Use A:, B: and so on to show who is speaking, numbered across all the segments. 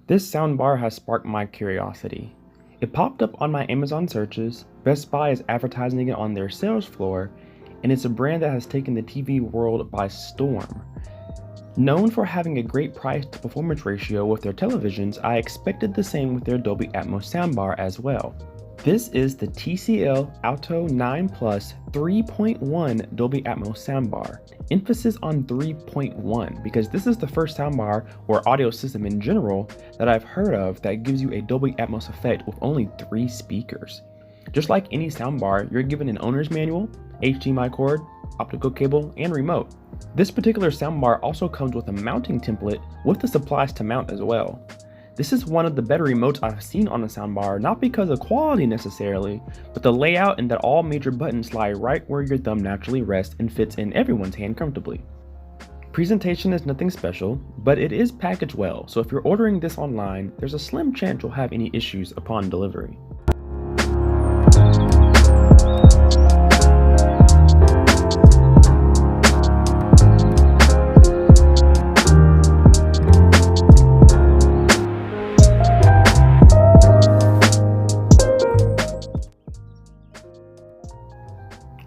A: This soundbar has sparked my curiosity. It popped up on my Amazon searches, Best Buy is advertising it on their sales floor, and it's a brand that has taken the TV world by storm. Known for having a great price to performance ratio with their televisions, I expected the same with their Dolby Atmos soundbar as well. This is the TCL Alto 9 Plus 3.1 Dolby Atmos soundbar. Emphasis on 3.1 because this is the first soundbar or audio system in general that I've heard of that gives you a Dolby Atmos effect with only 3 speakers. Just like any soundbar, you're given an owner's manual, HDMI cord, optical cable, and remote. This particular soundbar also comes with a mounting template with the supplies to mount as well. This is one of the better remotes I've seen on a soundbar, not because of quality necessarily, but the layout and that all major buttons lie right where your thumb naturally rests and fits in everyone's hand comfortably. Presentation is nothing special, but it is packaged well, so if you're ordering this online, there's a slim chance you'll have any issues upon delivery.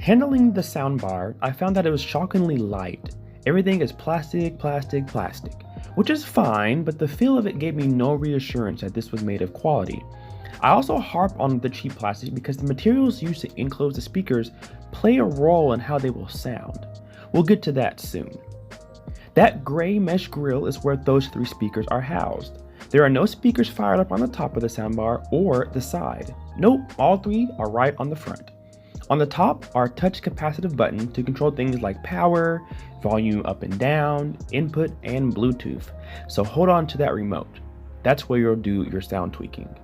A: Handling the soundbar, I found that it was shockingly light. Everything is plastic, which is fine, but the feel of it gave me no reassurance that this was made of quality. I also harp on the cheap plastic because the materials used to enclose the speakers play a role in how they will sound. We'll get to that soon. That gray mesh grill is where those 3 speakers are housed. There are no speakers fired up on the top of the soundbar or the side. Nope, all 3 are right on the front. On the top are touch capacitive buttons to control things like power, volume up and down, input, and Bluetooth. So hold on to that remote. That's where you'll do your sound tweaking.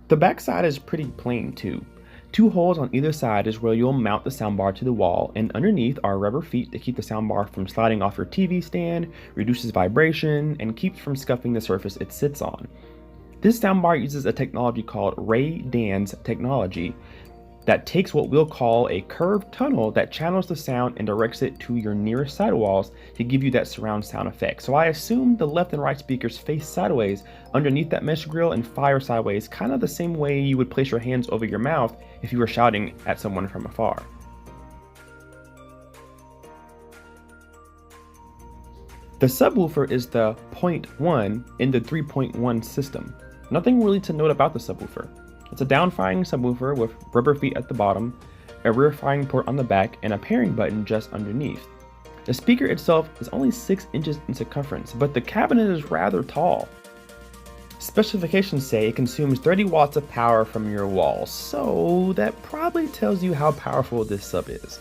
A: The back side is pretty plain too. 2 holes on either side is where you'll mount the soundbar to the wall, and underneath are rubber feet to keep the soundbar from sliding off your TV stand, reduces vibration, and keeps from scuffing the surface it sits on. This soundbar uses a technology called Ray-Dan's technology that takes what we'll call a curved tunnel that channels the sound and directs it to your nearest sidewalls to give you that surround sound effect. So I assume the left and right speakers face sideways underneath that mesh grill and fire sideways, kind of the same way you would place your hands over your mouth if you were shouting at someone from afar. The subwoofer is the 0.1 in the 3.1 system. Nothing really to note about the subwoofer. It's a down-firing subwoofer with rubber feet at the bottom, a rear firing port on the back, and a pairing button just underneath. The speaker itself is only 6 inches in circumference, but the cabinet is rather tall. Specifications say it consumes 30 watts of power from your walls, so that probably tells you how powerful this sub is.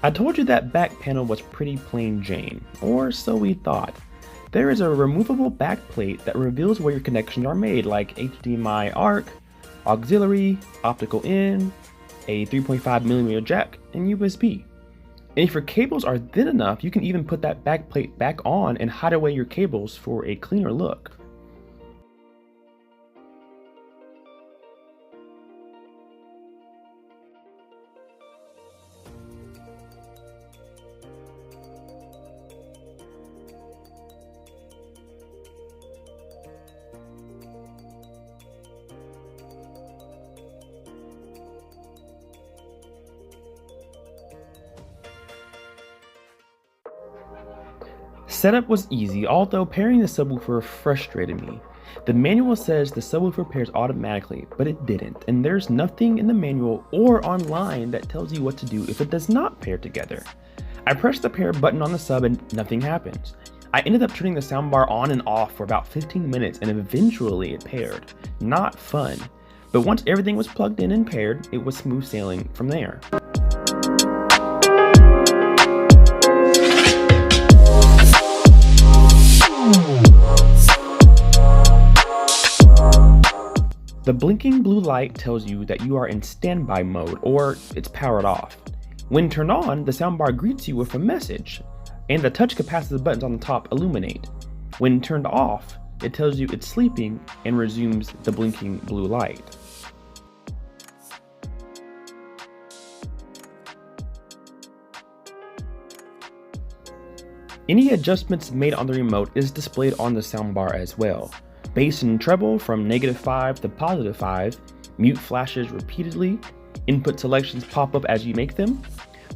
A: I told you that back panel was pretty plain Jane, or so we thought. There is a removable back plate that reveals where your connections are made, like HDMI ARC, auxiliary, optical in, a 3.5mm jack, and USB. And if your cables are thin enough, you can even put that back plate back on and hide away your cables for a cleaner look. Setup was easy, although pairing the subwoofer frustrated me. The manual says the subwoofer pairs automatically, but it didn't, and there's nothing in the manual or online that tells you what to do if it does not pair together. I pressed the pair button on the sub and nothing happens. I ended up turning the soundbar on and off for about 15 minutes and eventually it paired. Not fun. But once everything was plugged in and paired, it was smooth sailing from there. The blinking blue light tells you that you are in standby mode or it's powered off. When turned on, the soundbar greets you with a message, and the touch capacitive buttons on the top illuminate. When turned off, it tells you it's sleeping and resumes the blinking blue light. Any adjustments made on the remote is displayed on the soundbar as well. Bass and treble from -5 to +5, mute flashes repeatedly, input selections pop up as you make them.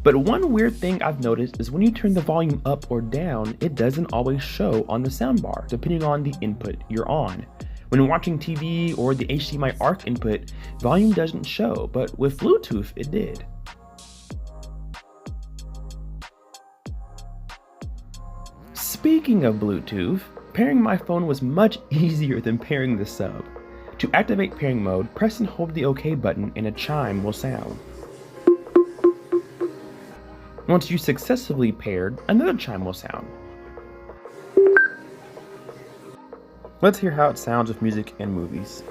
A: But one weird thing I've noticed is when you turn the volume up or down, it doesn't always show on the soundbar, depending on the input you're on. When watching TV or the HDMI ARC input, volume doesn't show, but with Bluetooth, it did. Speaking of Bluetooth, pairing my phone was much easier than pairing the sub. To activate pairing mode, press and hold the OK button and a chime will sound. Once you successfully paired, another chime will sound. Let's hear how it sounds with music and movies.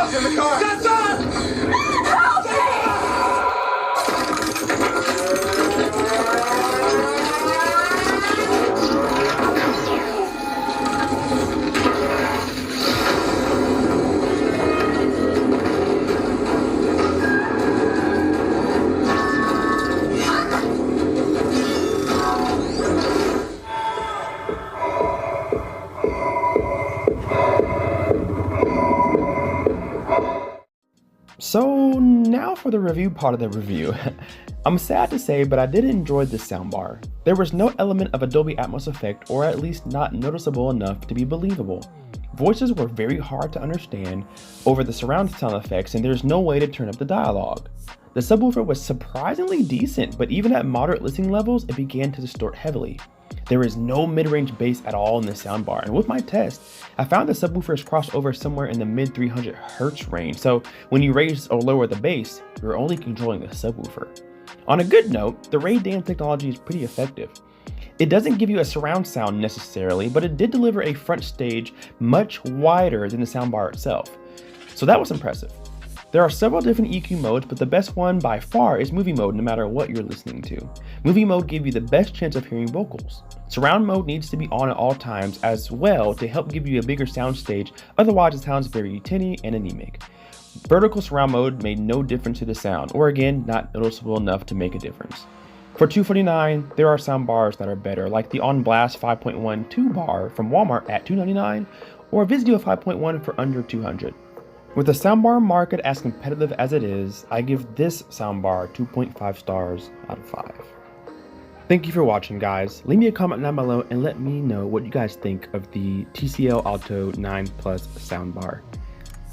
B: In the car! That's on! Help me!
A: So now for the review part of the review. I'm sad to say, but I did enjoy this soundbar. There was no element of a Dolby Atmos effect, or at least not noticeable enough to be believable. Voices were very hard to understand over the surround sound effects, and there's no way to turn up the dialogue. The subwoofer was surprisingly decent, but even at moderate listening levels, it began to distort heavily. There is no mid-range bass at all in the soundbar, and with my test, I found the subwoofers cross over somewhere in the mid 300 Hz range, so when you raise or lower the bass, you're only controlling the subwoofer. On a good note, the Ray Dan technology is pretty effective. It doesn't give you a surround sound necessarily, but it did deliver a front stage much wider than the soundbar itself, so that was impressive. There are several different EQ modes, but the best one by far is movie mode no matter what you're listening to. Movie mode gives you the best chance of hearing vocals. Surround mode needs to be on at all times as well to help give you a bigger sound stage, otherwise it sounds very tinny and anemic. Vertical surround mode made no difference to the sound, or again, not noticeable enough to make a difference. For $249, there are soundbars that are better, like the On Blast 5.1 2-bar from Walmart at $299, or Vizio 5.1 for under $200. With the soundbar market as competitive as it is, I give this soundbar 2.5 stars out of 5. Thank you for watching, guys. Leave me a comment down below and let me know what you guys think of the TCL Alto 9 Plus soundbar.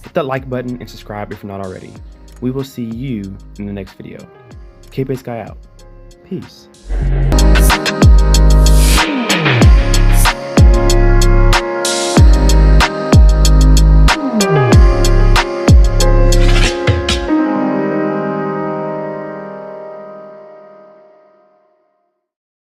A: Hit that like button and subscribe if you're not already. We will see you in the next video. Kpaceguy out. Peace.